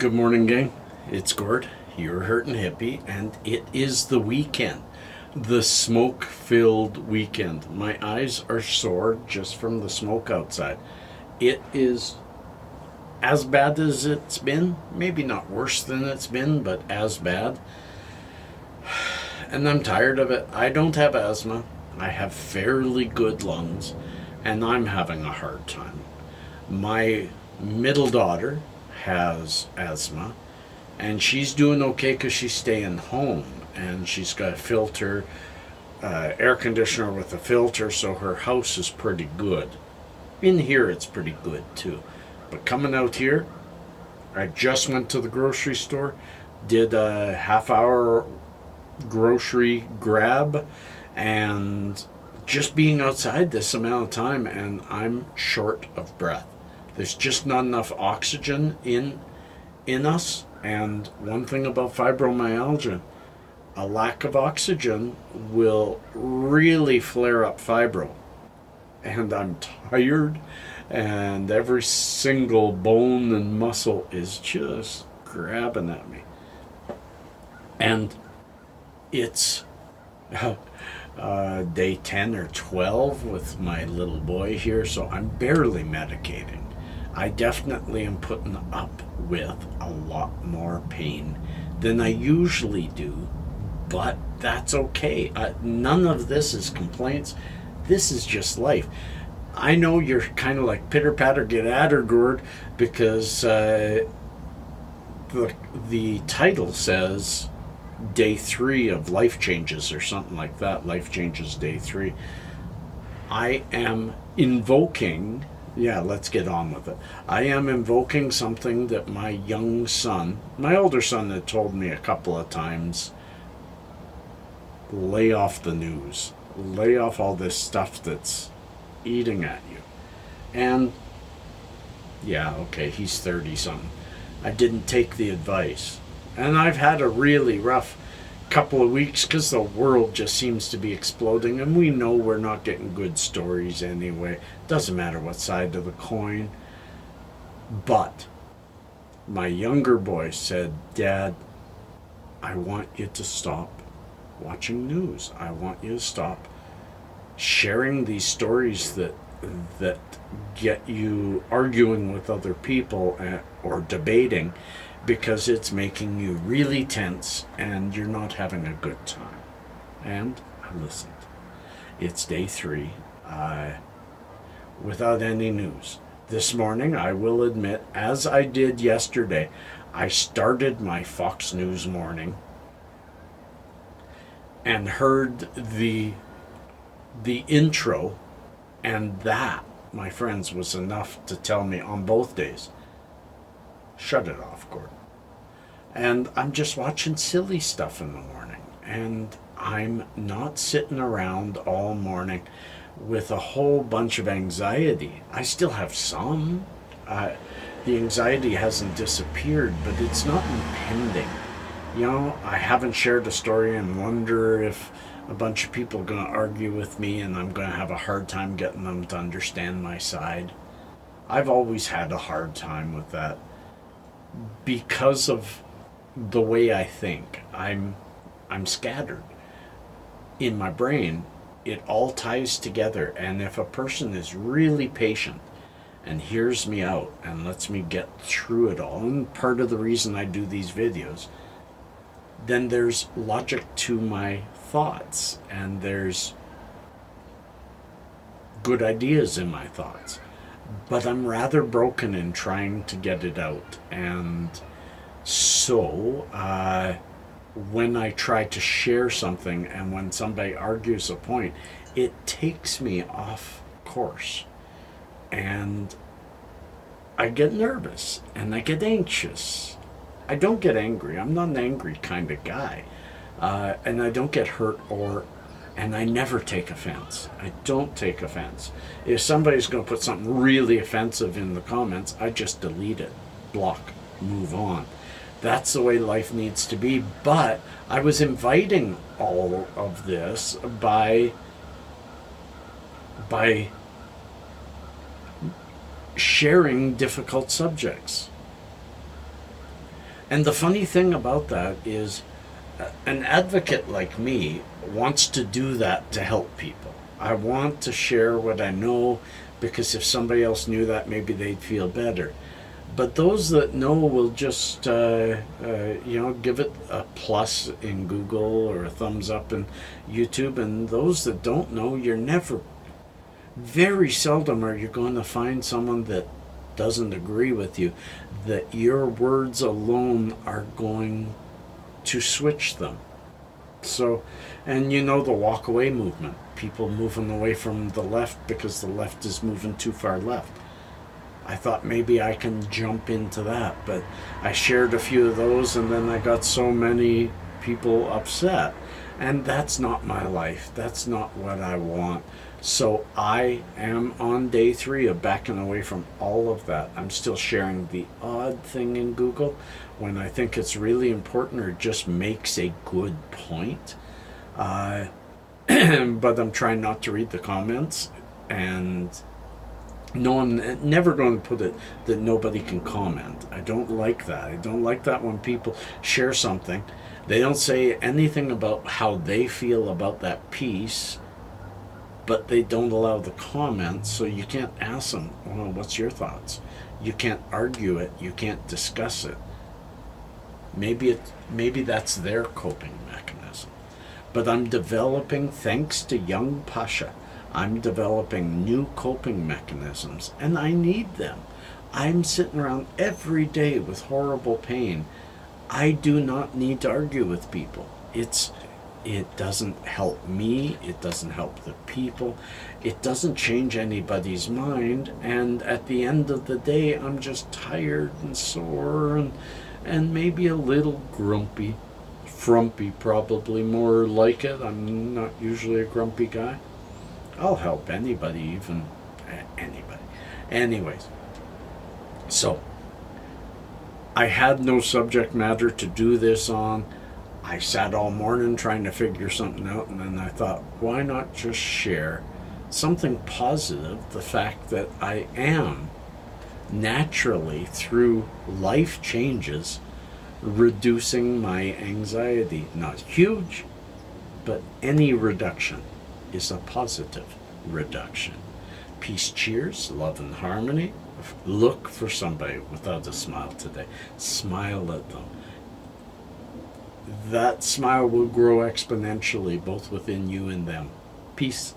Good morning, gang. It's Gord, your hurtin' hippie, and it is the weekend. The smoke-filled weekend. My eyes are sore just from the smoke outside. It is as bad as it's been. Maybe not worse than it's been, but as bad. And I'm tired of it. I don't have asthma. I have fairly good lungs, and I'm having a hard time. My middle daughter has asthma, and she's doing okay because she's staying home, and she's got a filter, air conditioner with a filter, so her house is pretty good. In here it's pretty good too, but coming out here, I just went to the grocery store, did a half-hour grocery grab, and just being outside this amount of time, and I'm short of breath. There's just not enough oxygen in us. And one thing about fibromyalgia, a lack of oxygen will really flare up fibro. And I'm tired, and every single bone and muscle is just grabbing at me. And it's day 10 or 12 with my little boy here, so I'm barely medicating. I definitely am putting up with a lot more pain than I usually do, but that's okay. None of this is complaints. This is just life. I know you're kind of like pitter patter, get at her, Gord, because the title says day 3 of life changes or something like that. Life changes day 3. I am invoking. Yeah, let's get on with it. I am invoking something that my young son, my older son, had told me a couple of times. Lay off the news. Lay off all this stuff that's eating at you. And, yeah, okay, he's 30-something. I didn't take the advice. And I've had a really rough couple of weeks because the world just seems to be exploding, and we know we're not getting good stories anyway. Doesn't matter what side of the coin. But my younger boy said, Dad, I want you to stop watching news. I want you to stop sharing these stories that get you arguing with other people or debating, because it's making you really tense and you're not having a good time. And I listened. It's day 3 without any news. This morning, I will admit, as I did yesterday, I started my Fox News morning and heard the intro, and that, my friends, was enough to tell me on both days, shut it off, Gordon. And I'm just watching silly stuff in the morning. And I'm not sitting around all morning with a whole bunch of anxiety. I still have some. The anxiety hasn't disappeared, but it's not impending. You know, I haven't shared a story and wonder if a bunch of people are going to argue with me and I'm going to have a hard time getting them to understand my side. I've always had a hard time with that, because of the way I think. I'm scattered in my brain. It all ties together, and if a person is really patient and hears me out and lets me get through it all, and part of the reason I do these videos, then there's logic to my thoughts, and there's good ideas in my thoughts. But I'm rather broken in trying to get it out. And so when I try to share something and when somebody argues a point, it takes me off course. And I get nervous and I get anxious. I don't get angry. I'm not an angry kind of guy. And I don't get hurt and I never take offense. I don't take offense. If somebody's going to put something really offensive in the comments, I just delete it, block, move on. That's the way life needs to be. But I was inviting all of this by sharing difficult subjects. And the funny thing about that is, an advocate like me wants to do that to help people. I want to share what I know, because if somebody else knew that, maybe they'd feel better. But those that know will just, give it a plus in Google or a thumbs up in YouTube. And those that don't know, very seldom are you going to find someone that doesn't agree with you, that your words alone are going to switch them. So, and the walk away movement, people moving away from the left because the left is moving too far left. I thought maybe I can jump into that, but I shared a few of those and then I got so many people upset. And that's not my life. That's not what I want. So I am on day 3 of backing away from all of that. I'm still sharing the odd thing in Google when I think it's really important or just makes a good point. But I'm trying not to read the comments, and no, I'm never going to put it that nobody can comment. I don't like that. I don't like that when people share something. They don't say anything about how they feel about that piece, but they don't allow the comments, so you can't ask them, well, what's your thoughts? You can't argue it. You can't discuss it. Maybe that's their coping mechanism. But I'm developing, thanks to young Pasha, I'm developing new coping mechanisms, and I need them. I'm sitting around every day with horrible pain. I do not need to argue with people. It doesn't help me. It doesn't help the people. It doesn't change anybody's mind. And at the end of the day, I'm just tired and sore and maybe a little grumpy. Frumpy, probably more like it. I'm not usually a grumpy guy. I'll help anybody, even anybody. Anyways, so I had no subject matter to do this on. I sat all morning trying to figure something out, and then I thought, why not just share something positive, the fact that I am naturally, through life changes, reducing my anxiety. Not huge, but any reduction is a positive reduction. Peace, cheers, love and harmony. Look for somebody without a smile today. Smile at them. That smile will grow exponentially, both within you and them. Peace.